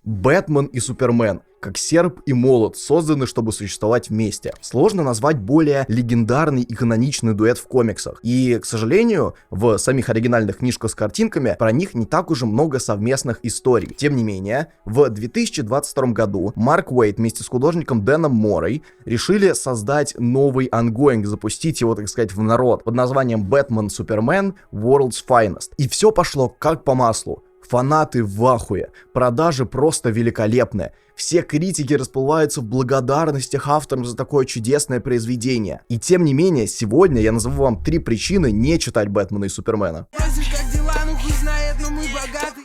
Бэтмен и Супермен, как серп и молот, созданы, чтобы существовать вместе. Сложно назвать более легендарный и каноничный дуэт в комиксах. И, к сожалению, в самих оригинальных книжках с картинками про них не так уже много совместных историй. Тем не менее, в 2022 году Марк Уэйд вместе с художником Дэном Морой решили создать новый ангоинг, запустить его, так сказать, в народ под названием Batman Superman World's Finest. И все пошло как по маслу. Фанаты в ахуе, продажи просто великолепные. Все критики расплываются в благодарностях авторам за такое чудесное произведение. И тем не менее, сегодня я назову вам 3 причины не читать Бэтмена и Супермена.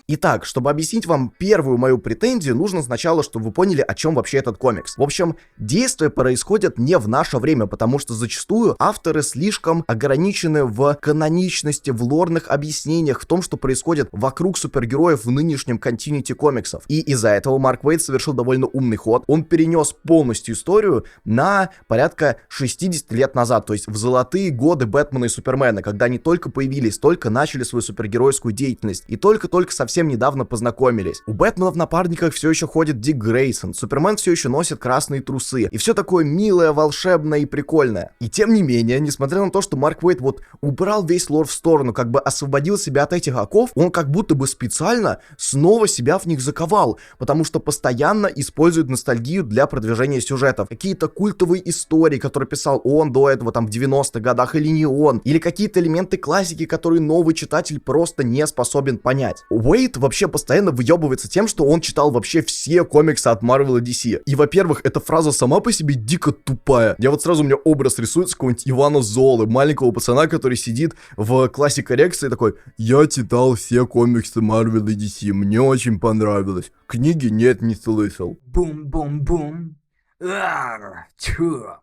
Итак, чтобы объяснить вам первую мою претензию, нужно сначала, чтобы вы поняли, о чем вообще этот комикс. В общем, действия происходят не в наше время, потому что зачастую авторы слишком ограничены в каноничности, в лорных объяснениях, в том, что происходит вокруг супергероев в нынешнем континьюти комиксов. И из-за этого Марк Уэйд совершил довольно умный ход. Он перенес полностью историю на порядка 60 лет назад, то есть в золотые годы Бэтмена и Супермена, когда они только появились, только начали свою супергеройскую деятельность и только-только совсем недавно познакомились. У Бэтмена в напарниках все еще ходит Дик Грейсон, Супермен все еще носит красные трусы, и все такое милое, волшебное и прикольное. И тем не менее, несмотря на то, что Марк Уэйд вот убрал весь лор в сторону, как бы освободил себя от этих оков, он как будто бы специально снова себя в них заковал, потому что постоянно использует ностальгию для продвижения сюжетов. Какие-то культовые истории, которые писал он до этого там в 90-х годах или не он, или какие-то элементы классики, которые новый читатель просто не способен понять. Уэйд вообще постоянно выебывается тем, что он читал вообще все комиксы от Marvel и DC. И, во-первых, эта фраза сама по себе дико тупая. Я вот сразу у меня образ рисуется какого-нибудь Ивана Золы, маленького пацана, который сидит в классе коррекции такой: я читал все комиксы Marvel и DC, мне очень понравилось. Книги нет, не слышал. Бум-бум-бум.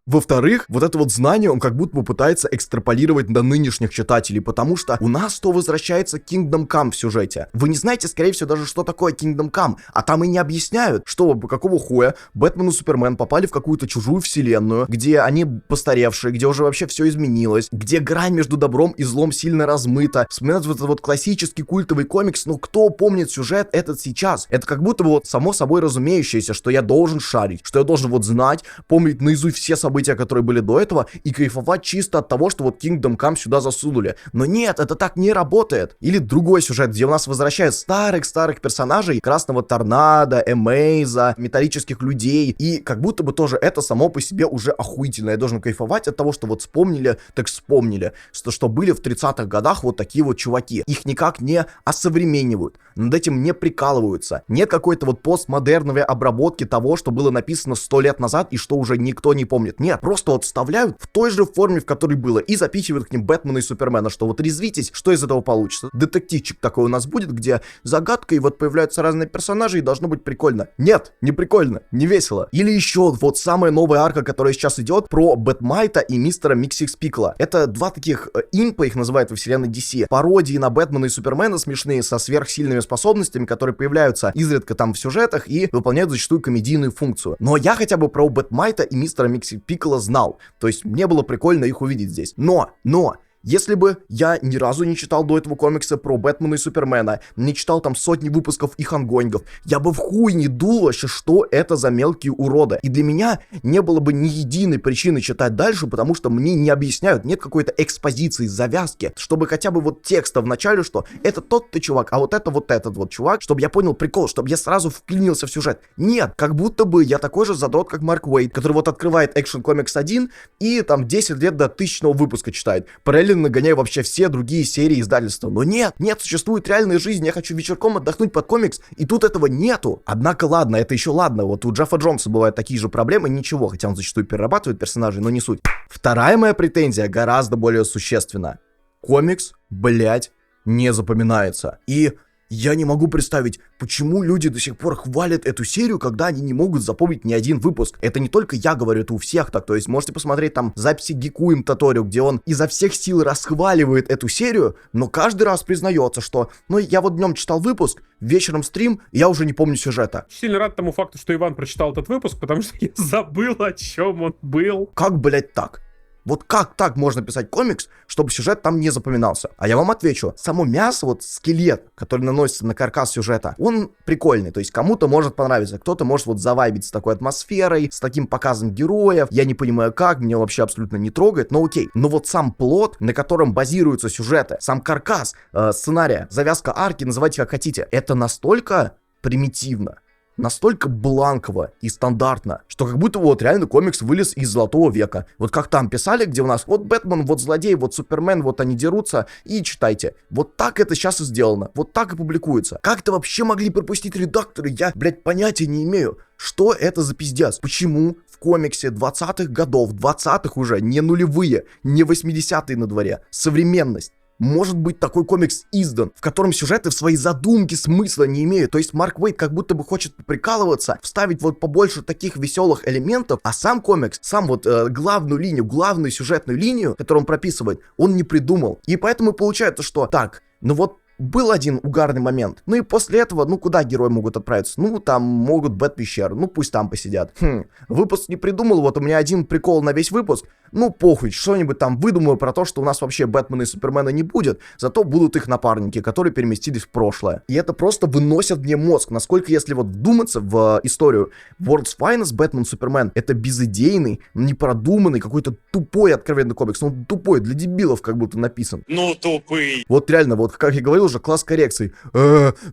Во-вторых, вот это вот знание он как будто бы пытается экстраполировать на нынешних читателей, потому что у нас то возвращается Kingdom Come в сюжете. Вы не знаете, скорее всего, даже что такое Kingdom Come, а там и не объясняют, что, какого хуя Бэтмен и Супермен попали в какую-то чужую вселенную, где они постаревшие, где уже вообще все изменилось, где грань между добром и злом сильно размыта. Вспоминать вот этот вот классический культовый комикс, но кто помнит сюжет этот сейчас? Это как будто бы вот само собой разумеющееся, что я должен шарить, что я должен вот знать, помнить наизусть все события, которые были до этого, и кайфовать чисто от того, что вот Kingdom Come сюда засунули. Но нет, это так не работает. Или другой сюжет, где у нас возвращают старых-старых персонажей: Красного Торнадо, Эмейза, металлических людей, и как будто бы тоже это само по себе уже охуительно. Я должен кайфовать от того, что вот вспомнили, так вспомнили, что были в 30-х годах вот такие вот чуваки. Их никак не осовременивают, над этим не прикалываются. Нет какой-то вот постмодерновой обработки того, что было написано 100 лет назад и что уже никто не помнит. Нет, просто вот вставляют в той же форме, в которой было, и запихивают к ним Бэтмена и Супермена, что вот резвитесь, что из этого получится. Детективчик такой у нас будет, где загадка, и вот появляются разные персонажи, и должно быть прикольно. Нет, не прикольно, не весело. Или еще вот самая новая арка, которая сейчас идет, про Бэтмайта и мистера Миксикспикла. Это два таких импа, их называют во вселенной DC, пародии на Бэтмена и Супермена смешные, со сверхсильными способностями, которые появляются изредка там в сюжетах и выполняют зачастую комедийную функцию. Но я хотя бы про Бэтмайта и мистера Миксикспикла знал. То есть мне было прикольно их увидеть здесь. Но, если бы я ни разу не читал до этого комикса про Бэтмена и Супермена, не читал там сотни выпусков их ангоингов, я бы в хуй не дул вообще, что это за мелкие уроды. И для меня не было бы ни единой причины читать дальше, потому что мне не объясняют, нет какой-то экспозиции, завязки, чтобы хотя бы вот текста в начале, что это тот-то чувак, а вот это вот этот вот чувак, чтобы я понял прикол, чтобы я сразу вклинился в сюжет. Нет, как будто бы я такой же задрот, как Марк Уэйд, который вот открывает Action Comics 1 и там 10 лет до 1000-го выпуска читает. Параллельно нагоняю вообще все другие серии издательства. Но нет, существует реальная жизнь, я хочу вечерком отдохнуть под комикс, и тут этого нету. Однако ладно, это еще ладно, вот у Джеффа Джонса бывают такие же проблемы, ничего, хотя он зачастую перерабатывает персонажей, но не суть. Вторая моя претензия гораздо более существенна. Комикс, блять, не запоминается. И я не могу представить, почему люди до сих пор хвалят эту серию, когда они не могут запомнить ни один выпуск. Это не только я говорю, это у всех так. То есть можете посмотреть там записи Гикуем Тоторио, где он изо всех сил расхваливает эту серию, но каждый раз признается, что я вот днем читал выпуск, вечером стрим, и я уже не помню сюжета. Сильно рад тому факту, что Иван прочитал этот выпуск, потому что я забыл, о чем он был. Как, блять, так? Вот как так можно писать комикс, чтобы сюжет там не запоминался? А я вам отвечу, само мясо, вот скелет, который наносится на каркас сюжета, он прикольный, то есть кому-то может понравиться, кто-то может вот завайбить с такой атмосферой, с таким показом героев, я не понимаю как, меня вообще абсолютно не трогает, но окей. Но вот сам плот, на котором базируются сюжеты, сам каркас сценария, завязка арки, называйте как хотите, это настолько примитивно, настолько бланково и стандартно, что как будто вот реально комикс вылез из Золотого века. Вот как там писали, где у нас вот Бэтмен, вот злодей, вот Супермен, вот они дерутся, и читайте. Вот так это сейчас и сделано, вот так и публикуется. Как это вообще могли пропустить редакторы? Я, блядь, понятия не имею. Что это за пиздец? Почему в комиксе 20-х годов, 20-х уже, не нулевые, не 80-е на дворе, современность? Может быть такой комикс издан, в котором сюжеты в своей задумке смысла не имеют. То есть Марк Уэйд как будто бы хочет прикалываться, вставить вот побольше таких веселых элементов, а сам комикс, сам вот главную линию, главную сюжетную линию, которую он прописывает, он не придумал. И поэтому получается, что так, ну вот был один угарный момент. Ну и после этого, ну куда герои могут отправиться? Ну там могут Бэт-пещеру, ну пусть там посидят. Выпуск не придумал, вот у меня один прикол на весь выпуск. Ну похуй, что-нибудь там выдумаю про то, что у нас вообще Бэтмена и Супермена не будет, зато будут их напарники, которые переместились в прошлое. И это просто выносит мне мозг, насколько если вот вдуматься в историю, World's Finest Бэтмен Супермен это безыдейный, непродуманный, какой-то тупой откровенный комикс. Ну тупой, для дебилов как будто написан. Ну тупый. Вот реально, вот как я говорил уже, класс коррекций.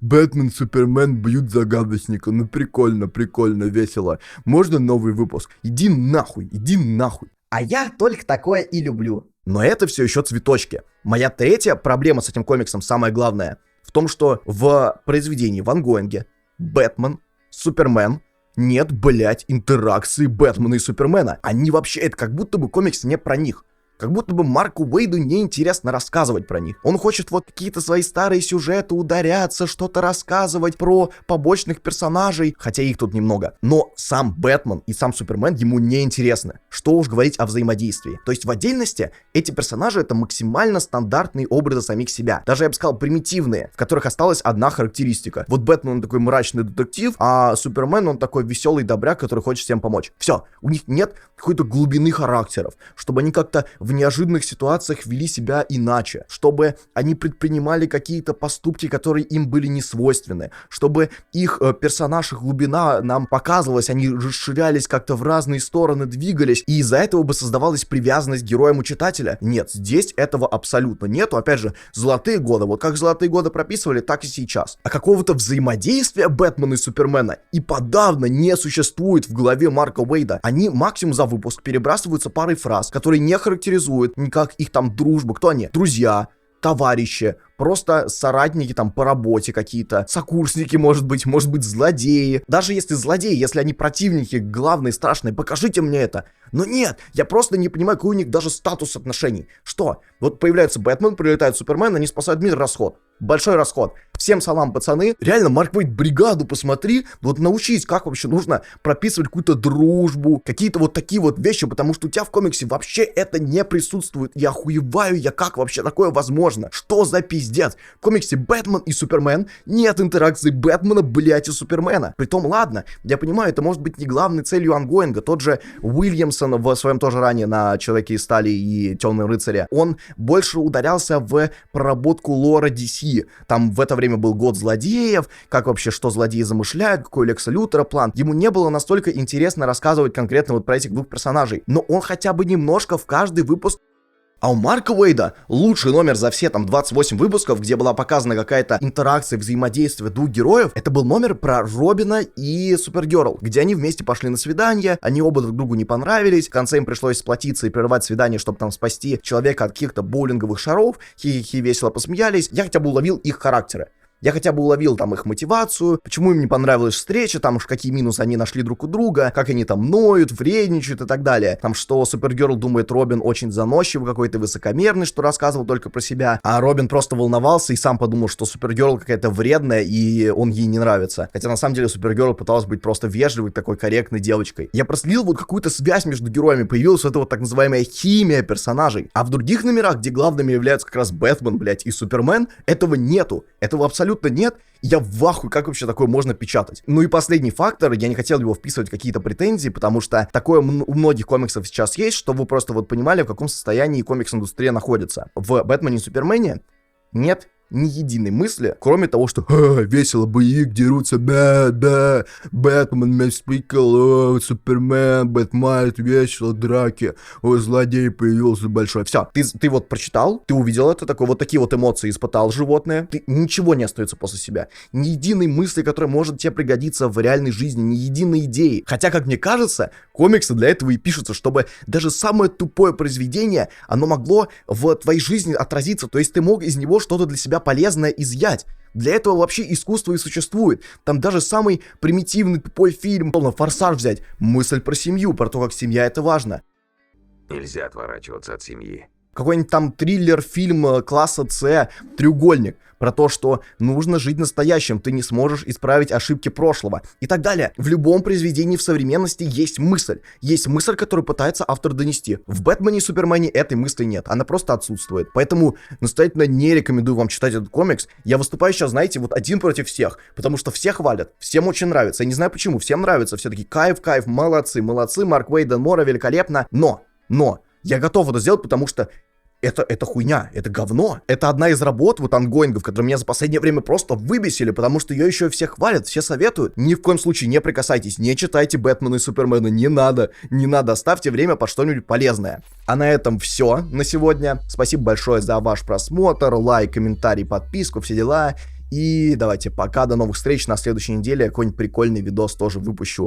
Бэтмен, Супермен бьют загадочника. Ну прикольно, прикольно, весело. Можно новый выпуск? Иди нахуй, иди нахуй. А я только такое и люблю. Но это все еще цветочки. Моя третья проблема с этим комиксом, самое главное, в том, что в произведении в ангоинге Бэтмен, Супермен, нет, блять, интеракции Бэтмена и Супермена. Они вообще, это как будто бы комикс не про них. Как будто бы Марку Уэйду неинтересно рассказывать про них. Он хочет вот какие-то свои старые сюжеты ударяться, что-то рассказывать про побочных персонажей, хотя их тут немного. Но сам Бэтмен и сам Супермен ему неинтересны. Что уж говорить о взаимодействии. То есть в отдельности эти персонажи это максимально стандартные образы самих себя. Даже я бы сказал примитивные, в которых осталась одна характеристика. Вот Бэтмен он такой мрачный детектив, а Супермен он такой веселый добряк, который хочет всем помочь. Все, у них нет какой-то глубины характеров, чтобы они как-то в неожиданных ситуациях вели себя иначе, чтобы они предпринимали какие-то поступки, которые им были не свойственны, чтобы их персонаж, их глубина нам показывалась, они расширялись как-то в разные стороны, двигались, и из-за этого бы создавалась привязанность к героям у читателя. Нет, здесь этого абсолютно нету. Опять же, золотые годы, вот как золотые годы прописывали, так и сейчас. А какого-то взаимодействия Бэтмена и Супермена и подавно не существует в голове Марка Уэйда. Они максимум за выпуск перебрасываются парой фраз, которые не характеризуют никак их там дружбу. Кто они? Друзья, товарищи, просто соратники там по работе какие-то, сокурсники, может быть злодеи. Даже если злодеи, если они противники главные, страшные, покажите мне это. Но нет, я просто не понимаю, какой у них даже статус отношений. Что? Вот появляется Бэтмен, прилетает Супермен, они спасают мир, расход. Большой расход. Всем салам, пацаны. Реально, Марк Уэйд, бригаду посмотри, вот научись, как вообще нужно прописывать какую-то дружбу, какие-то вот такие вот вещи, потому что у тебя в комиксе вообще это не присутствует. Я охуеваю, как вообще такое возможно? Что за пиздец? В комиксе Бэтмен и Супермен нет интеракции Бэтмена, блять, и Супермена. Притом, ладно, я понимаю, это может быть не главной целью ангоинга. Тот же Уильямсон в своем тоже ранее на Человеке из стали и Темном рыцаре, он больше ударялся в проработку лора DC. Там в это время был год злодеев, как вообще, что злодеи замышляют, какой у Лекса Лютера план. Ему не было настолько интересно рассказывать конкретно вот про этих двух персонажей, но он хотя бы немножко в каждый выпуск. А у Марка Уэйда лучший номер за все там 28 выпусков, где была показана какая-то интеракция, взаимодействие двух героев, это был номер про Робина и Супергерл, где они вместе пошли на свидание, они оба друг другу не понравились, в конце им пришлось сплотиться и прервать свидание, чтобы там спасти человека от каких-то боулинговых шаров, хи-хи-хи, весело посмеялись, я хотя бы уловил их характеры. Я хотя бы уловил там их мотивацию, почему им не понравилась встреча, там уж какие минусы они нашли друг у друга, как они там ноют, вредничают и так далее. Там что Супергерл думает, Робин очень заносчивый, какой-то высокомерный, что рассказывал только про себя, а Робин просто волновался и сам подумал, что Супергерл какая-то вредная и он ей не нравится. Хотя на самом деле Супергерл пыталась быть просто вежливой, такой корректной девочкой. Я проследил вот какую-то связь между героями, появилась вот эта вот так называемая химия персонажей. А в других номерах, где главными являются как раз Бэтмен, блять, и Супермен, этого нету. Этого абсолютно абсолютно нет. Я в ахуе, как вообще такое можно печатать? Ну и последний фактор, я не хотел его вписывать в какие-то претензии, потому что такое у многих комиксов сейчас есть, чтобы вы просто вот понимали, в каком состоянии комикс-индустрия находится. В «Бэтмене и Супермене» нет ни единой мысли, кроме того, что весело, боевик, дерутся, Бэтмен, мяч спикал, Супермен, Бэтмен, весело, драки, злодей появился большой. Все, ты вот прочитал, ты увидел это, такой, вот такие вот эмоции испытал животное, ничего не остается после себя. Ни единой мысли, которая может тебе пригодиться в реальной жизни, ни единой идеи. Хотя, как мне кажется, комиксы для этого и пишутся, чтобы даже самое тупое произведение, оно могло в твоей жизни отразиться, то есть ты мог из него что-то для себя полезное изъять. Для этого вообще искусство и существует. Там даже самый примитивный тупой фильм, «Форсаж» взять, мысль про семью, про то, как семья это важно. Нельзя отворачиваться от семьи. Какой-нибудь там триллер, фильм класса С, «Треугольник», про то, что нужно жить настоящим, ты не сможешь исправить ошибки прошлого и так далее. В любом произведении в современности есть мысль, которую пытается автор донести. В «Бэтмене и Супермене» этой мысли нет, она просто отсутствует. Поэтому настоятельно не рекомендую вам читать этот комикс. Я выступаю сейчас, знаете, вот один против всех, потому что все хвалят, всем очень нравится. Я не знаю почему, всем нравится, все таки кайф, молодцы, Марк Уэйд, Дэн Мора, великолепно, но я готов это сделать, потому что это хуйня, это говно. Это одна из работ, вот ангоингов, которые меня за последнее время просто выбесили, потому что ее еще все хвалят, все советуют. Ни в коем случае не прикасайтесь, не читайте «Бэтмена и Супермена», не надо, оставьте время под что-нибудь полезное. А на этом все на сегодня. Спасибо большое за ваш просмотр, лайк, комментарий, подписку, все дела. И давайте пока, до новых встреч, на следующей неделе какой-нибудь прикольный видос тоже выпущу.